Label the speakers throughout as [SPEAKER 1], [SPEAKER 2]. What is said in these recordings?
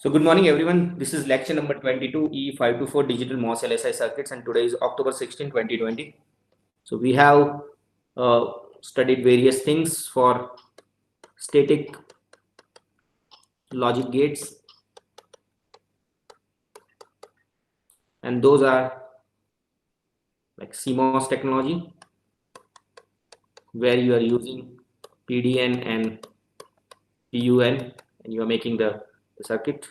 [SPEAKER 1] So good morning everyone. This is lecture number 22 E524 Digital MOS LSI Circuits, and today is October 16, 2020. So we have studied various things for static logic gates, and those are like CMOS technology, where you are using PDN and PUN and you are making the circuit.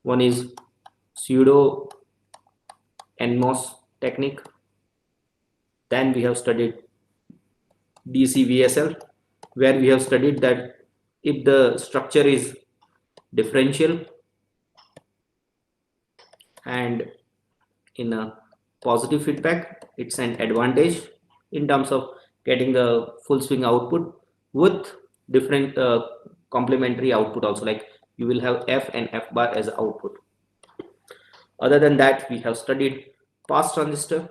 [SPEAKER 1] One is pseudo NMOS technique. Then we have studied DC VSL, where we have studied that if the structure is differential and in a positive feedback, it's an advantage in terms of getting the full swing output with different complementary output also, like you will have F and F bar as output. Other than that, we have studied pass transistor,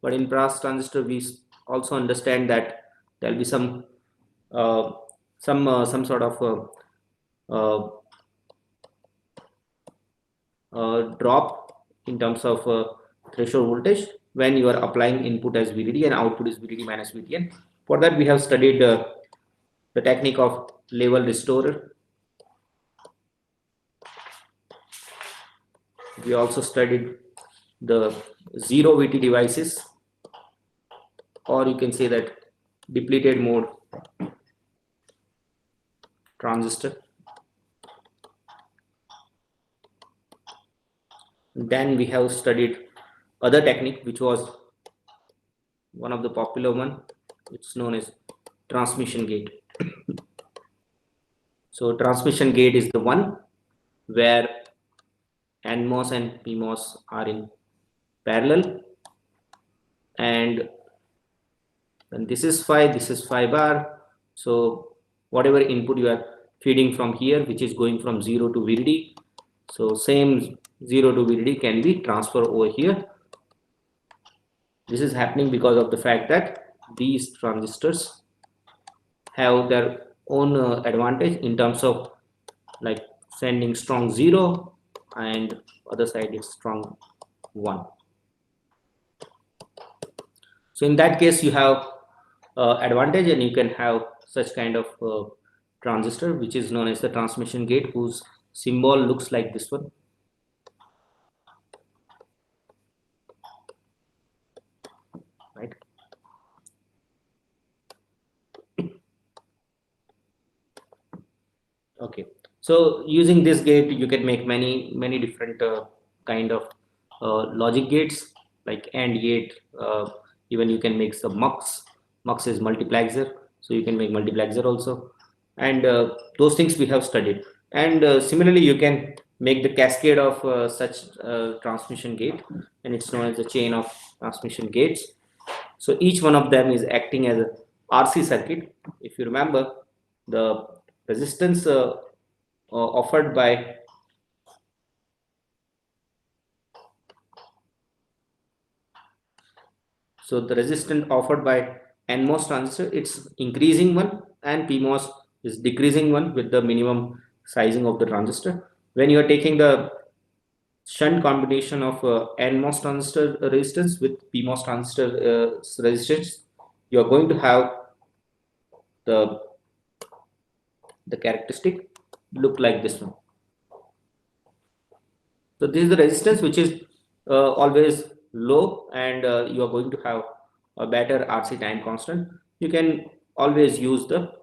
[SPEAKER 1] but in pass transistor we also understand that there will be some sort of drop in terms of threshold voltage when you are applying input as VDD and output is VDD minus VTN. For that, we have studied the technique of level restorer. We also studied the zero VT devices, or you can say that depleted mode transistor. Then we have studied other technique, which was one of the popular one. It's known as transmission gate. So transmission gate is the one where NMOS and PMOS are in parallel, and this is phi bar. So whatever input you are feeding from here, which is going from 0 to VDD, so same 0 to VDD can be transferred over here. This is happening because of the fact that these transistors have their own advantage in terms of like sending strong 0 and other side is strong 1. So in that case, you have advantage, and you can have such kind of transistor, which is known as the transmission gate, whose symbol looks like this one. Right. Okay. So using this gate, you can make many different kind of logic gates, like AND gate. Even you can make some MUX. MUX is multiplexer, so you can make multiplexer also, and those things we have studied. And similarly, you can make the cascade of such transmission gate, and it's known as the chain of transmission gates. So each one of them is acting as a RC circuit. If you remember, the resistance offered by the resistance offered by NMOS transistor, it's increasing one, and PMOS is decreasing one with the minimum sizing of the transistor. When you are taking the shunt combination of NMOS transistor resistance with PMOS transistor resistance, you are going to have the characteristic look like this one. So this is the resistance which is always low, and you are going to have a better RC time constant. You can always use the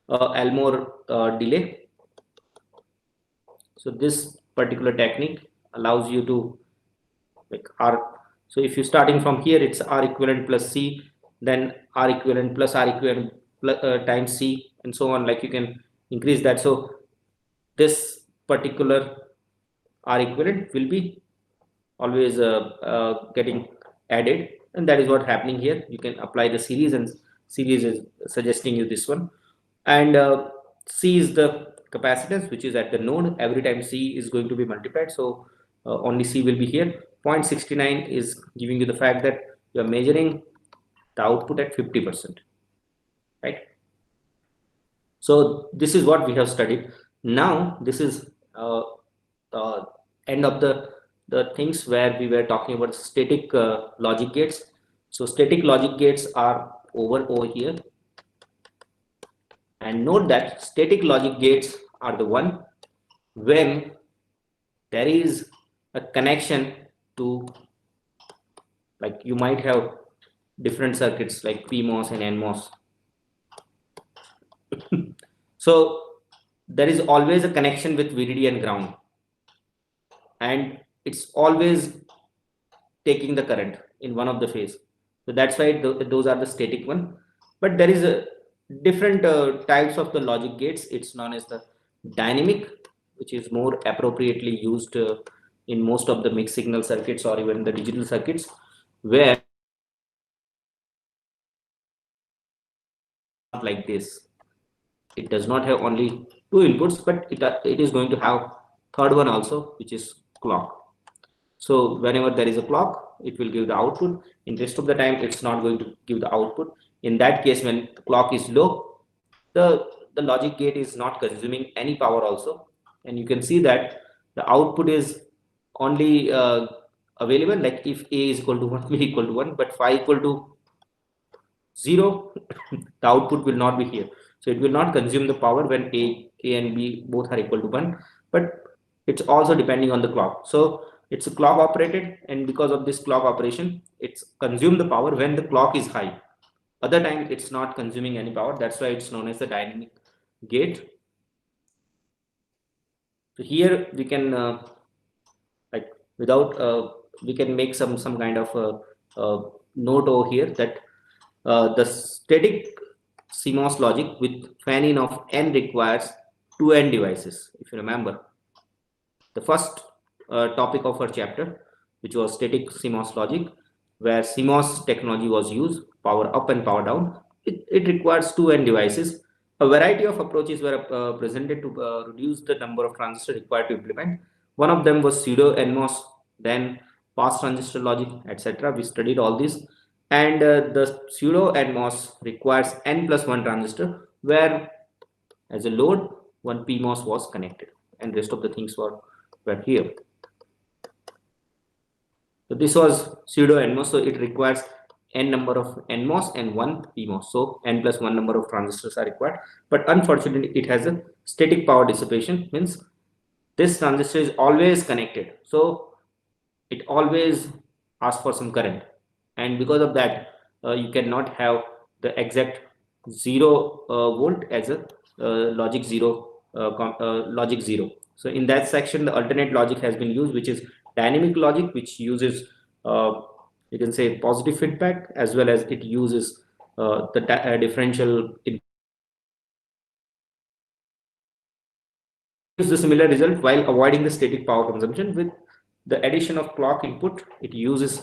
[SPEAKER 1] Elmore delay. So this particular technique allows you to like R. So if you're starting from here, it's R equivalent plus C, then R equivalent plus R equivalent times C, and so on. Like you can increase that. So this particular R equivalent will be always getting added, and that is what happening here. You can apply the series, and series is suggesting you this one, and C is the capacitance which is at the node. Every time C is going to be multiplied, so only C will be here. 0.69 is giving you the fact that you are measuring the output at 50%, right? So this is what we have studied. Now this is end of the things where we were talking about static logic gates. So static logic gates are over here, and note that static logic gates are the one when there is a connection to, like you might have different circuits like PMOS and NMOS. So there is always a connection with VDD and ground, and it's always taking the current in one of the phase. So that's why those are the static one. But there is a different types of the logic gates. It's known as the dynamic, which is more appropriately used in most of the mixed signal circuits or even the digital circuits, where like this, it does not have only two inputs, but it is going to have third one also, which is clock. So whenever there is a clock, it will give the output. In rest of the time, it's not going to give the output. In that case, when the clock is low, the logic gate is not consuming any power also, and you can see that the output is only available, like if A is equal to 1, B equal to 1, but phi equal to 0, the output will not be here. So it will not consume the power when A and B both are equal to 1, but it's also depending on the clock. So it's a clock operated, and because of this clock operation, it's consume the power when the clock is high. Other time it's not consuming any power. That's why it's known as the dynamic gate. So here we can like without we can make some kind of note over here that the static CMOS logic with fan-in of N requires two N devices. If you remember the first topic of our chapter, which was static CMOS logic, where CMOS technology was used, power up and power down, it requires two N devices. A variety of approaches were presented to reduce the number of transistors required to implement. One of them was pseudo NMOS, then pass transistor logic, etc. We studied all this, and the pseudo NMOS requires N plus 1 transistor, where as a load one PMOS was connected, and rest of the things were here. So this was pseudo NMOS, so it requires n number of NMOS and one PMOS. So n plus 1 number of transistors are required, but unfortunately it has a static power dissipation, means this transistor is always connected, so it always asks for some current, and because of that you cannot have the exact 0 volt as a logic 0. So in that section the alternate logic has been used, which is dynamic logic, which uses you can say positive feedback, as well as it uses the differential. It gives the similar result while avoiding the static power consumption. With the addition of clock input, it uses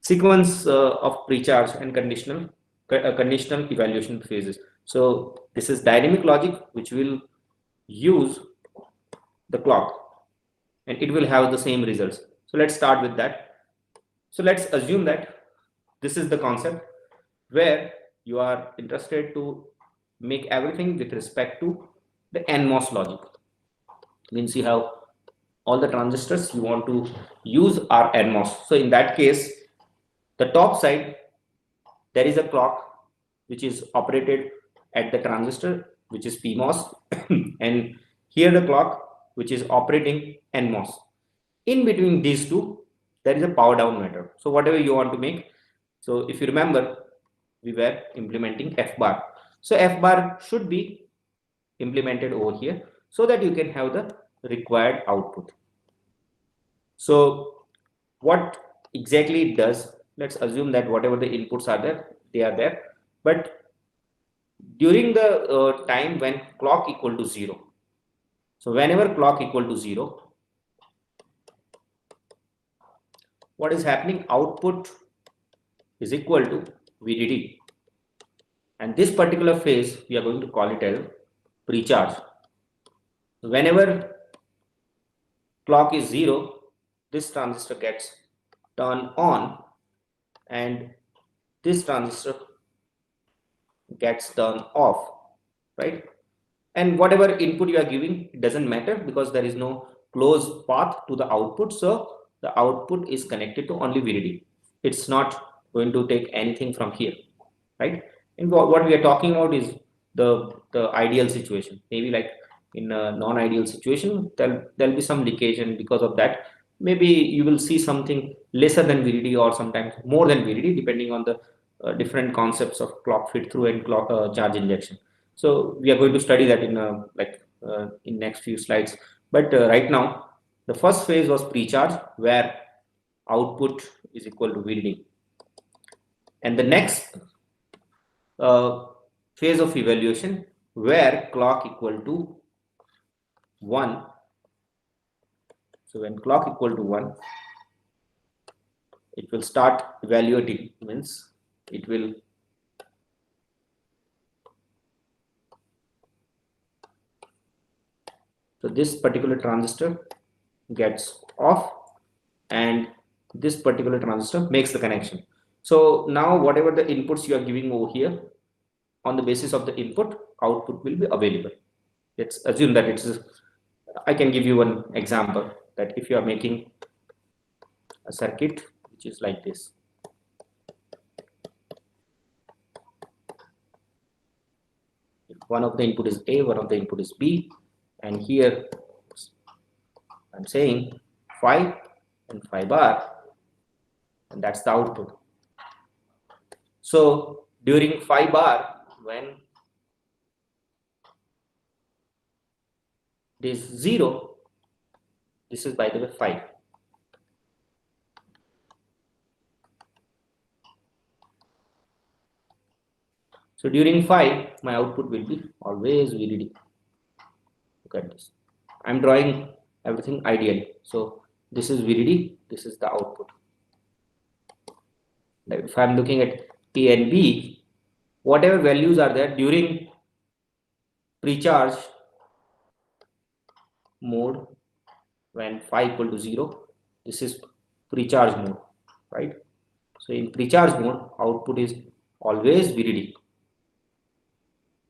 [SPEAKER 1] sequence of pre-charge and conditional evaluation phases. So this is dynamic logic, which will use the clock, and it will have the same results. So let's start with that. So let's assume that this is the concept where you are interested to make everything with respect to the NMOS logic. Means you have all the transistors you want to use are NMOS. So in that case, the top side, there is a clock which is operated at the transistor, which is PMOS, and here the clock which is operating NMOS. In between these two, there is a power down method. So whatever you want to make. So if you remember, we were implementing F bar. So F bar should be implemented over here so that you can have the required output. So what exactly it does, let's assume that whatever the inputs are there, they are there, but during the time when clock equal to 0, so whenever clock equal to 0, what is happening, output is equal to VDD, and this particular phase we are going to call it as pre-charge. Whenever clock is 0, this transistor gets turned on and this transistor gets turned off, right? And whatever input you are giving, it doesn't matter because there is no close path to the output, so the output is connected to only VDD. It's not going to take anything from here, right? And what we are talking about is the ideal situation. Maybe like in a non-ideal situation, there'll be some leakage, and because of that, maybe you will see something lesser than VDD or sometimes more than VDD, depending on the different concepts of clock feed through and clock charge injection. So we are going to study that in in next few slides. But right now, the first phase was pre-charge, where output is equal to VDD, and the next phase of evaluation, where clock equal to 1. So when clock equal to 1, it will start evaluating, means it will so this particular transistor gets off and this particular transistor makes the connection. So now whatever the inputs you are giving over here, on the basis of the input, output will be available. Let's assume that it's, I can give you one example, that if you are making a circuit which is like this. If one of the input is A, one of the input is B, and here I'm saying phi and phi bar, and that's the output. So during phi bar, when it is 0, this is by the way phi. So during phi, my output will be always VDD. Look at this. I'm drawing everything ideally. So this is VDD, this is the output. Now if I'm looking at A and B, whatever values are there during pre-charge mode, when phi equal to 0, this is pre-charge mode, right? So in pre-charge mode, output is always VDD.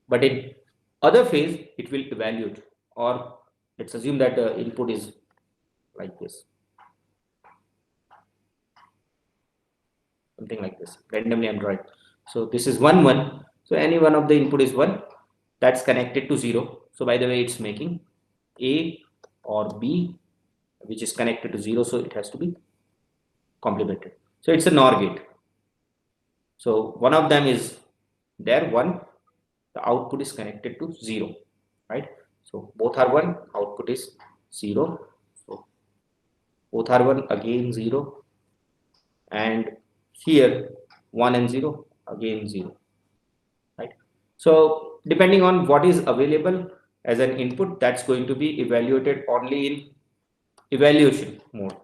[SPEAKER 1] But in other phase, it will evaluate, or let's assume that the input is like this, something like this. Randomly I'm drawing. So this is 1 1. So any one of the input is 1, that's connected to 0. So by the way, it's making A or B, which is connected to 0, so it has to be complemented. So it's a NOR gate. So one of them is there 1, the output is connected to 0, right? So both are 1, output is 0. So both are 1, again 0, and here 1 and 0, again 0, right? So depending on what is available as an input, that's going to be evaluated only in evaluation mode.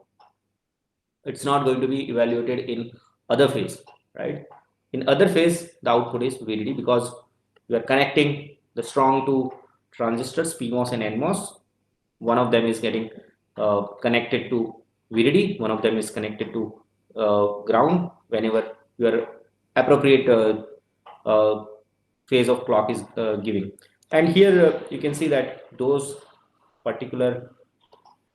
[SPEAKER 1] It's not going to be evaluated in other phase, right? In other phase, the output is VDD, because we are connecting the strong two transistors, PMOS and NMOS. One of them is getting connected to VDD, one of them is connected to ground whenever your appropriate phase of clock is giving. And here you can see that those particular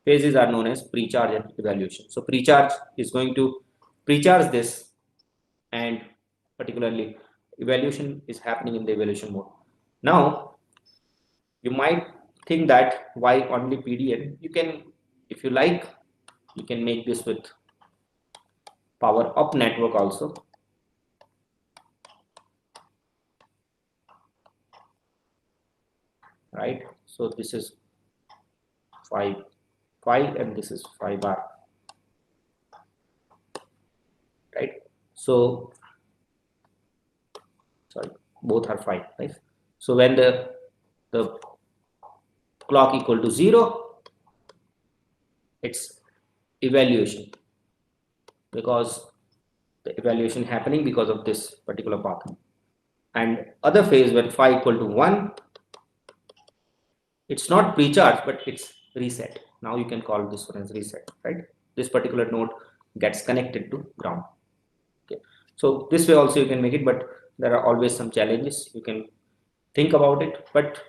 [SPEAKER 1] phases are known as pre-charge and evaluation. So pre-charge is going to pre-charge this, and particularly evaluation is happening in the evaluation mode. Now you might think that why only PDN? You can, if you like, you can make this with power up network also. Right, so this is phi and this is phi bar, right? So sorry, both are phi, right? So when the clock equal to 0, it's evaluation, because the evaluation happening because of this particular path. And other phase, when phi equal to 1, it's not pre-charge, but it's reset. Now you can call this one as reset, right? This particular node gets connected to ground. Okay, so this way also you can make it, but there are always some challenges. You can think about it, but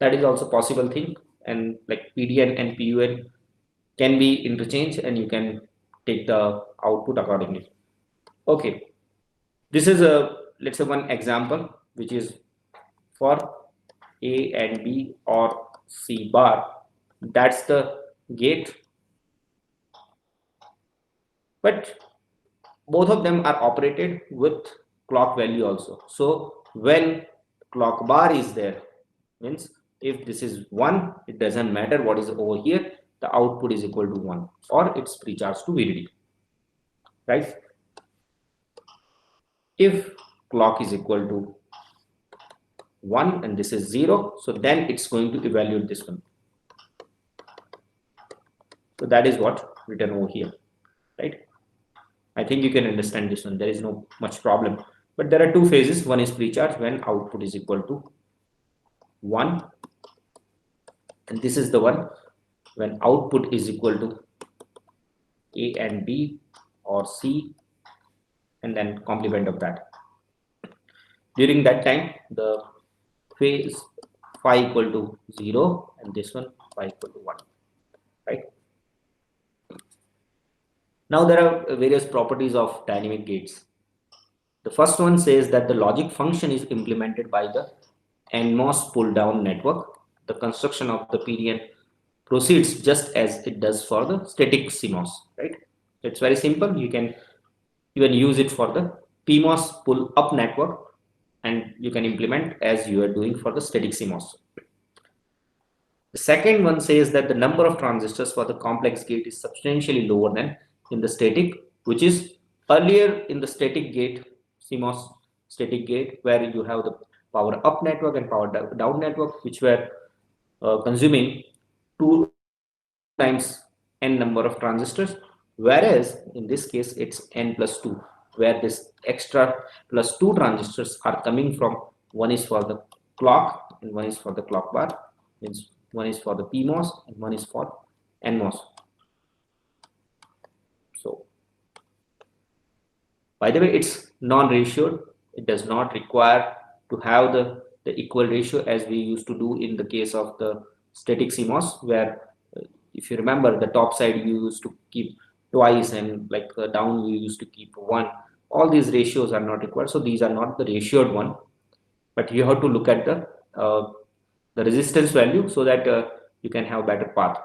[SPEAKER 1] that is also possible thing. And like PDN and PUN can be interchanged and you can take the output accordingly. Okay, this is a, let's say, one example which is for A and B or C bar. That's the gate, but both of them are operated with clock value also. So when clock bar is there, means if this is 1, it doesn't matter what is over here, the output is equal to 1 or it's pre-charged to VDD, right? If clock is equal to 1 and this is 0, so then it's going to evaluate this one. So that is what written over here, right? I think you can understand this one. There is no much problem. But there are two phases. One is pre-charge when output is equal to 1. And this is the one when output is equal to A and B or C and then complement of that. During that time, the phase phi equal to 0 and this one phi equal to 1, right? Now there are various properties of dynamic gates. The first one says that the logic function is implemented by the NMOS pull-down network. The construction of the PDN proceeds just as it does for the static CMOS, right? It's very simple. You can even use it for the PMOS pull-up network and you can implement as you are doing for the static CMOS. The second one says that the number of transistors for the complex gate is substantially lower than in the static, which is earlier in the static gate, CMOS static gate, where you have the power up network and power down network, which were consuming 2 times n number of transistors, whereas in this case it's n plus 2, where this extra plus 2 transistors are coming from, one is for the clock and one is for the clock bar, means one is for the PMOS and one is for NMOS. So by the way, it's non-ratioed. It does not require to have the equal ratio as we used to do in the case of the static CMOS, where if you remember, the top side you used to keep twice and like down you used to keep 1. All these ratios are not required, so these are not the ratioed one, but you have to look at the resistance value so that you can have better path.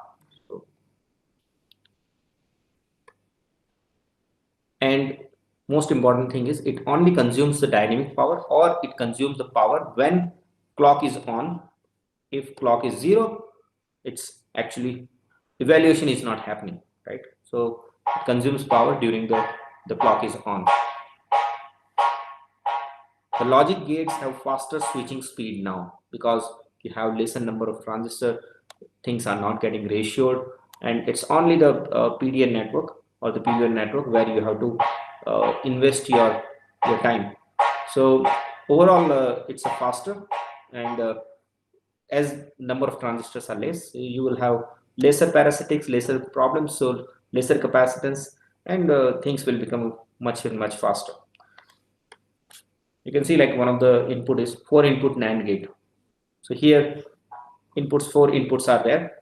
[SPEAKER 1] And most important thing is it only consumes the dynamic power, or it consumes the power when clock is on. If clock is 0, it's actually evaluation is not happening, right? So it consumes power during the clock is on. The logic gates have faster switching speed now because you have lesser number of transistor, things are not getting ratioed, and it's only the PDN network or the PDN network where you have to invest your time. So overall it's a faster, and as number of transistors are less, you will have lesser parasitics, lesser problems, so lesser capacitance, and things will become much faster. You can see like one of the input is 4 input NAND gate. So here inputs, 4 inputs are there.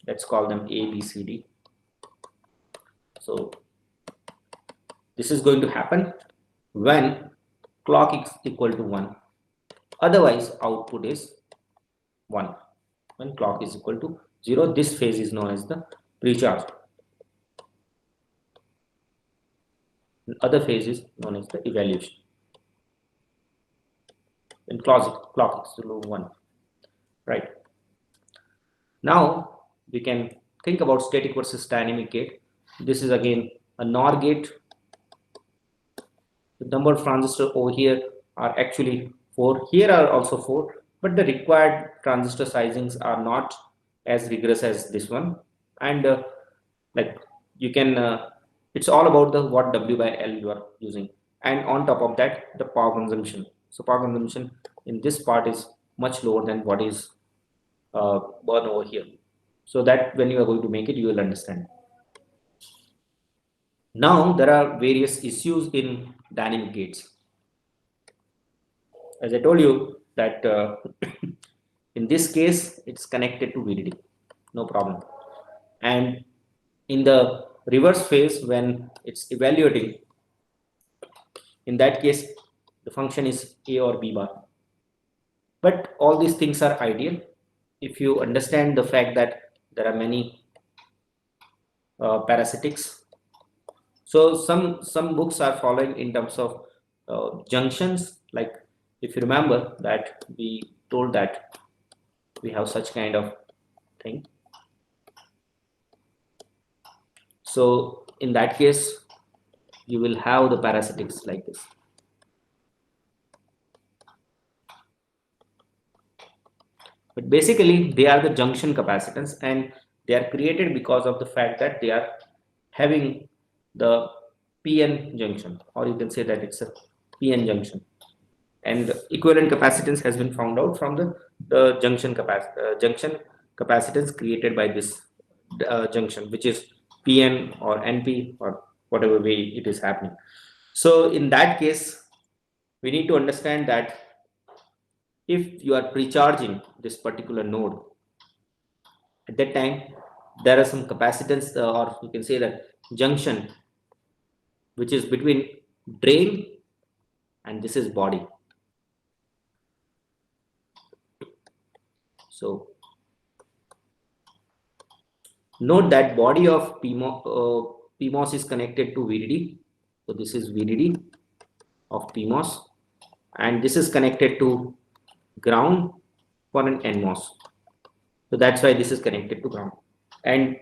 [SPEAKER 1] Let's call them A, B, C, D. So this is going to happen when clock is equal to 1. Otherwise output is 1. When clock is equal to 0, this phase is known as the pre-charge. Other phase is known as the evaluation. When clock is below 1, right? Now we can think about static versus dynamic gate. This is again a NOR gate. The number of transistors over here are actually 4. Here are also 4, but the required transistor sizings are not as rigorous as this one. And like you can, it's all about the what W by L you are using, and on top of that the power consumption. So power consumption in this part is much lower than what is burn over here, so that when you are going to make it, you will understand. Now there are various issues in dynamic gates. As I told you that in this case it's connected to VDD. no problem. And in the reverse phase, when it's evaluating, in that case the function is a or b bar. But all these things are ideal if you understand the fact that there are many parasitics. So some books are following in terms of junctions, like if you remember that we told that we have such kind of thing. So in that case you will have the parasitics like this. But basically they are the junction capacitance, and they are created because of the fact that they are having the PN junction, or you can say that it's a PN junction. And equivalent capacitance has been found out from the junction capacitance created by this junction, which is PN or NP or whatever way it is happening. So in that case, we need to understand that if you are precharging this particular node, at that time there are some capacitance, or you can say that junction, which is between drain and this is body. So note that body of PMOS is connected to VDD. So this is VDD of PMOS, and this is connected to ground for an NMOS. So that's why this is connected to ground. And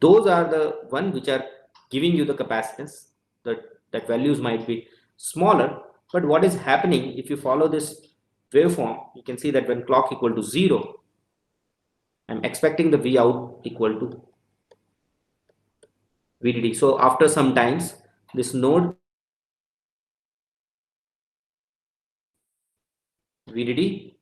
[SPEAKER 1] those are the one which are giving you the capacitance. That values might be smaller, but what is happening if you follow this waveform, you can see that when clock equal to 0, I'm expecting the V out equal to VDD. So after some times, this node VDD,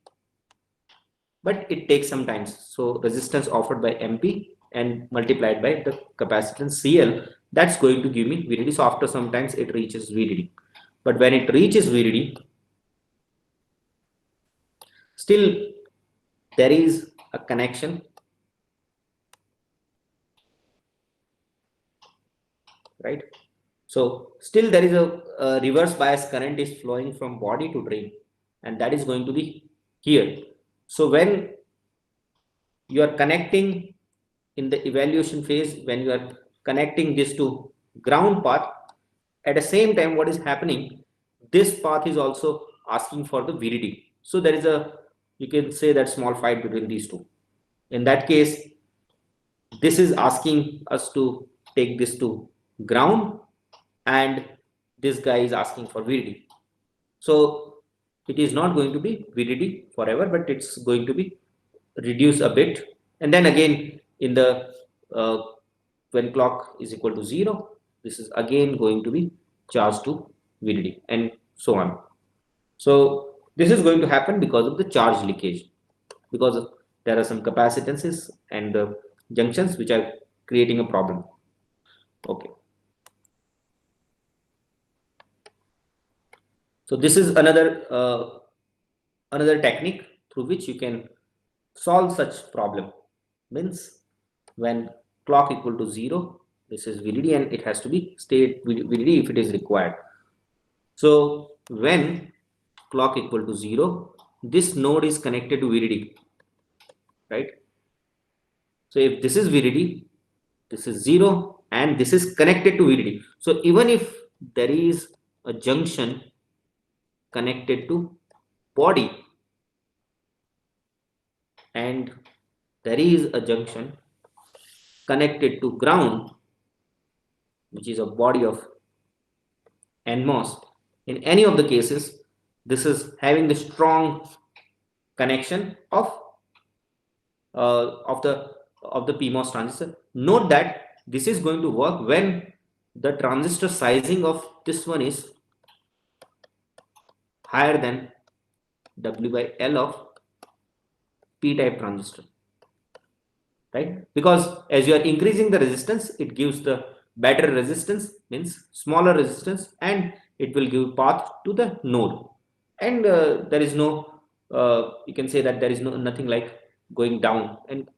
[SPEAKER 1] but it takes some time. So resistance offered by MP and multiplied by the capacitance CL, that's going to give me VDD. So after some times it reaches VDD. But when it reaches VDD, still there is a connection, right? So still there is a reverse bias current is flowing from body to drain, and that is going to be here. So when you are connecting in the evaluation phase, when you are connecting this to ground path, at the same time what is happening, this path is also asking for the VDD. So there is a, you can say that small fight between these two. In that case, this is asking us to take this to ground, and this guy is asking for VDD. So it is not going to be VDD forever, but it's going to be reduced a bit. And then again, in the when clock is equal to 0, this is again going to be charged to VDD, and so on. So this is going to happen because of the charge leakage, because there are some capacitances and junctions which are creating a problem. Okay. So this is another technique through which you can solve such problem. Means when clock equal to 0, this is VDD, and it has to be stay VDD if it is required. So when clock equal to 0, this node is connected to VDD, right? So if this is VDD, this is 0, and this is connected to VDD. So even if there is a junction connected to body and there is a junction connected to ground, which is a body of NMOS, in any of the cases, this is having the strong connection of the PMOS transistor. Note that this is going to work when the transistor sizing of this one is higher than W by L of P-type transistor, right? Because as you are increasing the resistance, it gives the better resistance, means smaller resistance, and it will give path to the node. And there is no, you can say that there is nothing like going down, and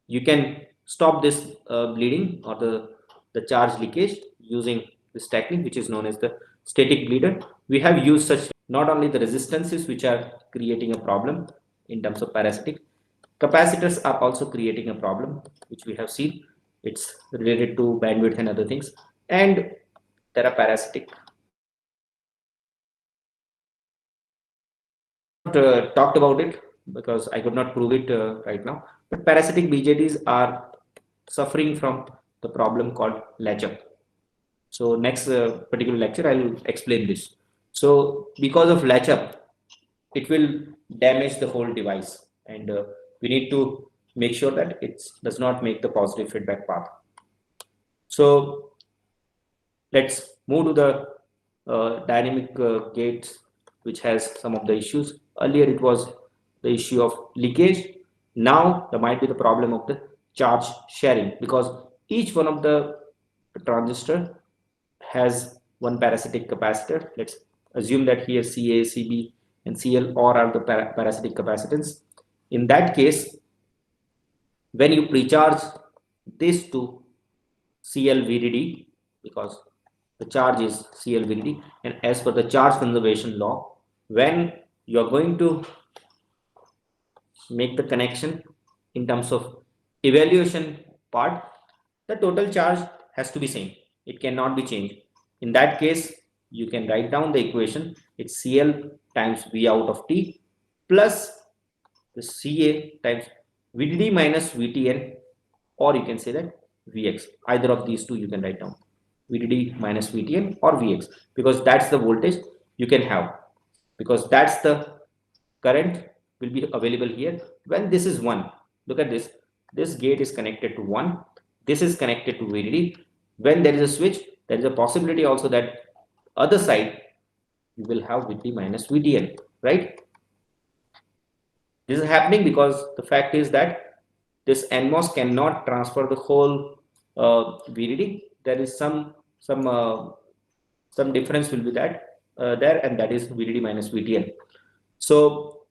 [SPEAKER 1] you can stop this bleeding or the charge leakage using this technique, which is known as the static bleeder. We have used such not only the resistances which are creating a problem in terms of parasitic, capacitors are also creating a problem, which we have seen. It's related to bandwidth and other things, and there are parasitic. Talked about it because I could not prove it right now. But parasitic BJTs are suffering from the problem called latch-up. So next particular lecture, I'll explain this. So because of latch-up, it will damage the whole device, and we need to make sure that it does not make the positive feedback path. So let's move to the dynamic gates, which has some of the issues. Earlier it was the issue of leakage. Now there might be the problem of the charge sharing, because each one of the transistor has one parasitic capacitor. Let's assume that here Ca, Cb, and Cl all are the parasitic capacitance. In that case, when you precharge this to Cl VDD, because the charge is Cl VDD, and as per the charge conservation law, when you are going to make the connection in terms of evaluation part, the total charge has to be same. It cannot be changed. In that case, you can write down the equation. It's Cl times V out of T plus the Ca times VDD minus VTN, or you can say that Vx. Either of these two you can write down. VDD minus VTN or Vx, because that's the voltage you can have, because that's the current will be available here when this is 1. Look at this. This gate is connected to 1. This is connected to VDD. When there is a switch, there is a possibility also that other side you will have VDD minus VTN, right? This is happening because the fact is that this NMOS cannot transfer the whole VDD. There is some difference will be that there, and that is VDD minus VTN. So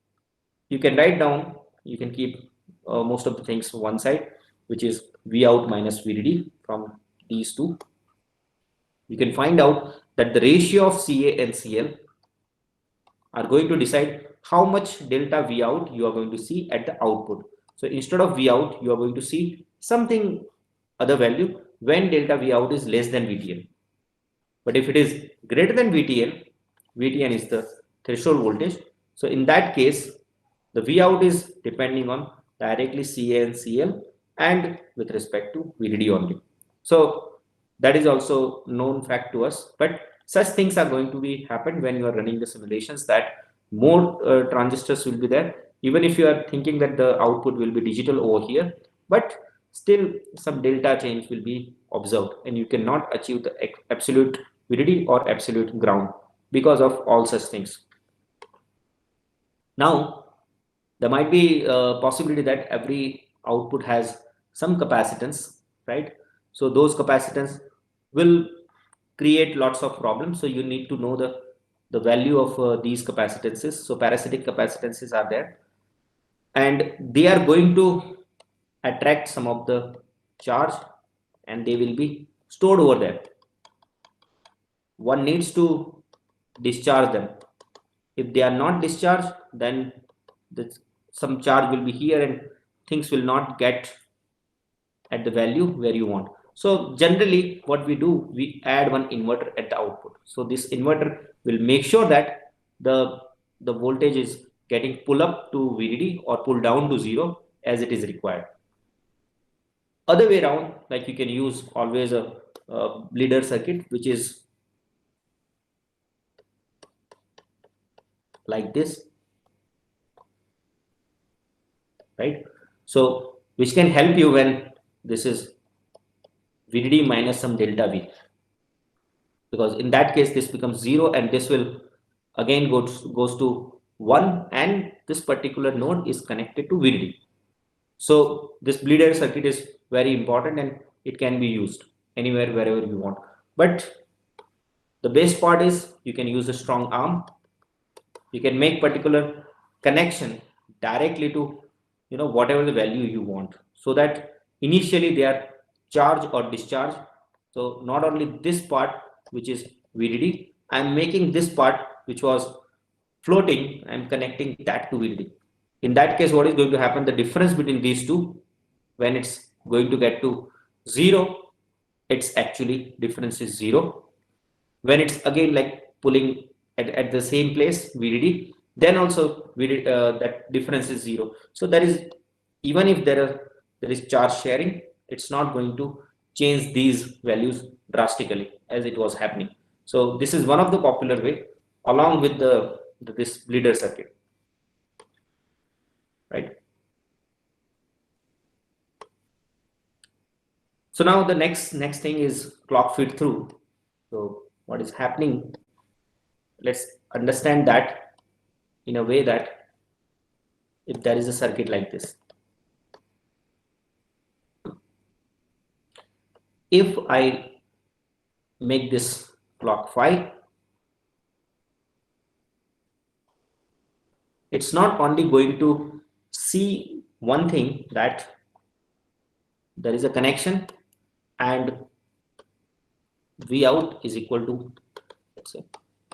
[SPEAKER 1] you can write down, you can keep most of the things one side, which is V out minus VDD from these two. You can find out that the ratio of Ca and Cl are going to decide how much delta V out you are going to see at the output. So instead of V out, you are going to see something other value when delta V out is less than VTN. But if it is greater than VTN, VTN is the threshold voltage. So in that case, the V out is depending on directly Ca and Cl and with respect to VDD only. So that is also known fact to us, but such things are going to be happen when you are running the simulations, that more transistors will be there, even if you are thinking that the output will be digital over here, but still some delta change will be observed, and you cannot achieve the absolute VDD or absolute ground because of all such things. Now there might be a possibility that every output has some capacitance, right? So those capacitance will create lots of problems. So you need to know the value of these capacitances. So parasitic capacitances are there, and they are going to attract some of the charge, and they will be stored over there. One needs to discharge them. If they are not discharged, then some charge will be here and things will not get at the value where you want. So generally what we do, we add one inverter at the output. So this inverter will make sure that the voltage is getting pull up to VDD or pull down to 0 as it is required. Other way around, like you can use always a bleeder circuit, which is like this, right? So which can help you when this is VDD minus some delta V, because in that case this becomes 0 and this will again goes to 1, and this particular node is connected to VDD. So this bleeder circuit is very important and it can be used anywhere wherever you want. But the best part is you can use a strong arm. You can make particular connection directly to whatever the value you want, so that initially they are charge or discharge. So not only this part which is VDD, I am making this part which was floating, I am connecting that to VDD. In that case, what is going to happen? The difference between these two, when it's going to get to 0, it's actually difference is 0. When it's again like pulling at the same place VDD, then also that difference is 0. So there is, even if there is charge sharing, it's not going to change these values drastically as it was happening. So this is one of the popular way, along with this bleeder circuit, right? So now the next thing is clock feed through. So what is happening? Let's understand that in a way that if there is a circuit like this, if I make this clock 5, it's not only going to see one thing, that there is a connection and V out is equal to, let's say,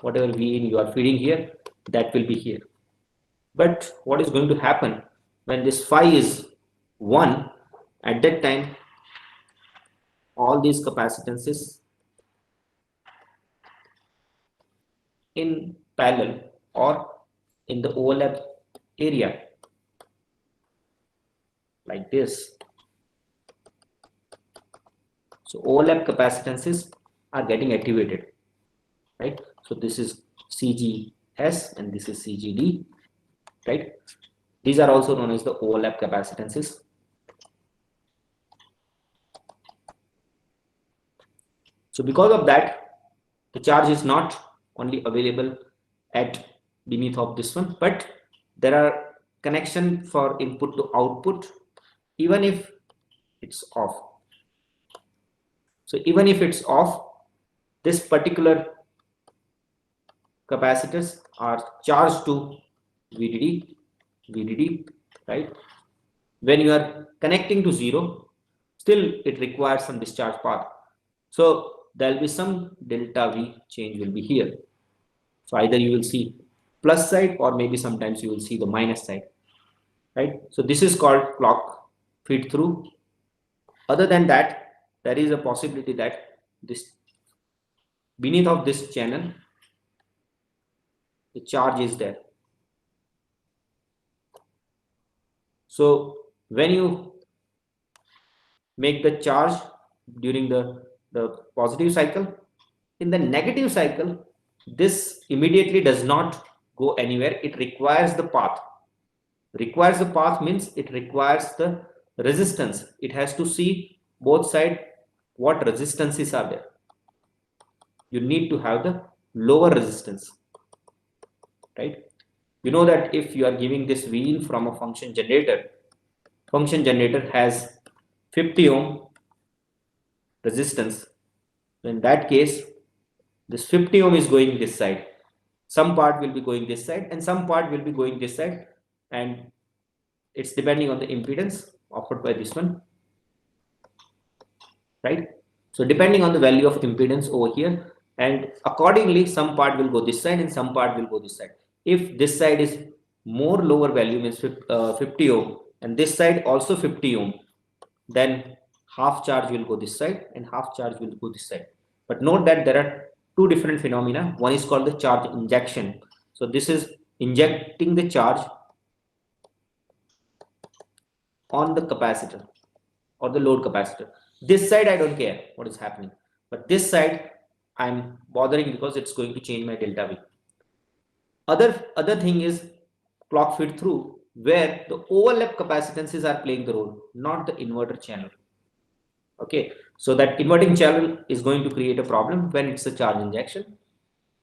[SPEAKER 1] whatever V in you are feeding here, that will be here. But what is going to happen when this phi is 1, at that time all these capacitances in parallel or in the overlap area like this. So overlap capacitances are getting activated, right? So this is CGS and this is CGD, right? These are also known as the overlap capacitances. So because of that, the charge is not only available at beneath of this one, but there are connection for input to output, even if it's off. So even if it's off, this particular capacitors are charged to VDD, right? When you are connecting to 0, still it requires some discharge path. So there will be some delta V change will be here. So either you will see plus side or maybe sometimes you will see the minus side, right? So this is called clock feed through. Other than that, there is a possibility that this beneath of this channel, the charge is there. So when you make the charge during the positive cycle, in the negative cycle, this immediately does not go anywhere. It requires the path. Requires the path means it requires the resistance. It has to see both sides what resistances are there. You need to have the lower resistance, right? You know that if you are giving this V in from a function generator has 50 ohm resistance. In that case, this 50 ohm is going this side. Some part will be going this side and some part will be going this side, and it's depending on the impedance offered by this one, right? So depending on the value of impedance over here, and accordingly some part will go this side and some part will go this side. If this side is more lower value, means 50 ohm, and this side also 50 ohm, then half charge will go this side and half charge will go this side. But note that there are two different phenomena. One is called the charge injection. So this is injecting the charge on the capacitor or the load capacitor. This side I don't care what is happening, but this side I'm bothering because it's going to change my delta V. Other thing is clock feed through, where the overlap capacitances are playing the role, not the inverter channel. Okay, so that inverting channel is going to create a problem when it's a charge injection,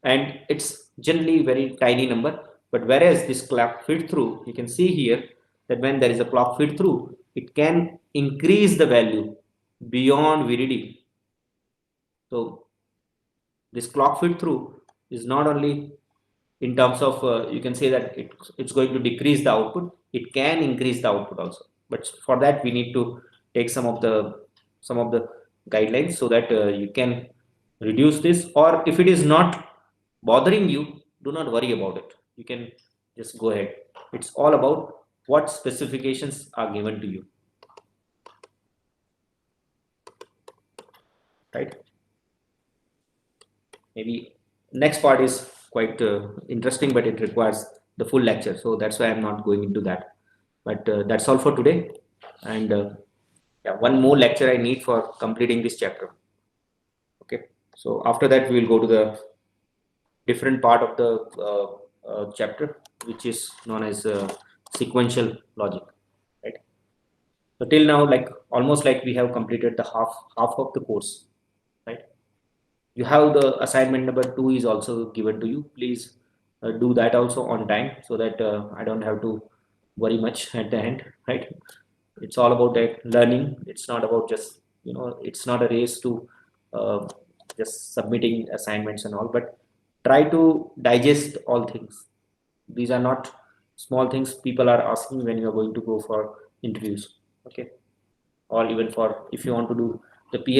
[SPEAKER 1] and it's generally very tiny number. But whereas this clock feed through, you can see here that when there is a clock feed through, it can increase the value beyond VDD. So this clock feed through is not only in terms of you can say that it's going to decrease the output. It can increase the output also, but for that we need to take some of the guidelines so that you can reduce this. Or if it is not bothering you, do not worry about it, you can just go ahead. It's all about what specifications are given to you, right? Maybe next part is quite interesting, but it requires the full lecture, so that's why I'm not going into that. But that's all for today. And yeah, one more lecture I need for completing this chapter. Okay, so after that we will go to the different part of the chapter, which is known as sequential logic, right? So till now, like almost like we have completed the half of the course, right? You have the assignment number 2 is also given to you. Please do that also on time, so that I don't have to worry much at the end, right? It's all about that learning. It's not about just, it's not a race to uh, just submitting assignments and all, but try to digest all things. These are not small things people are asking when you are going to go for interviews, okay? Or even for if you want to do the PhD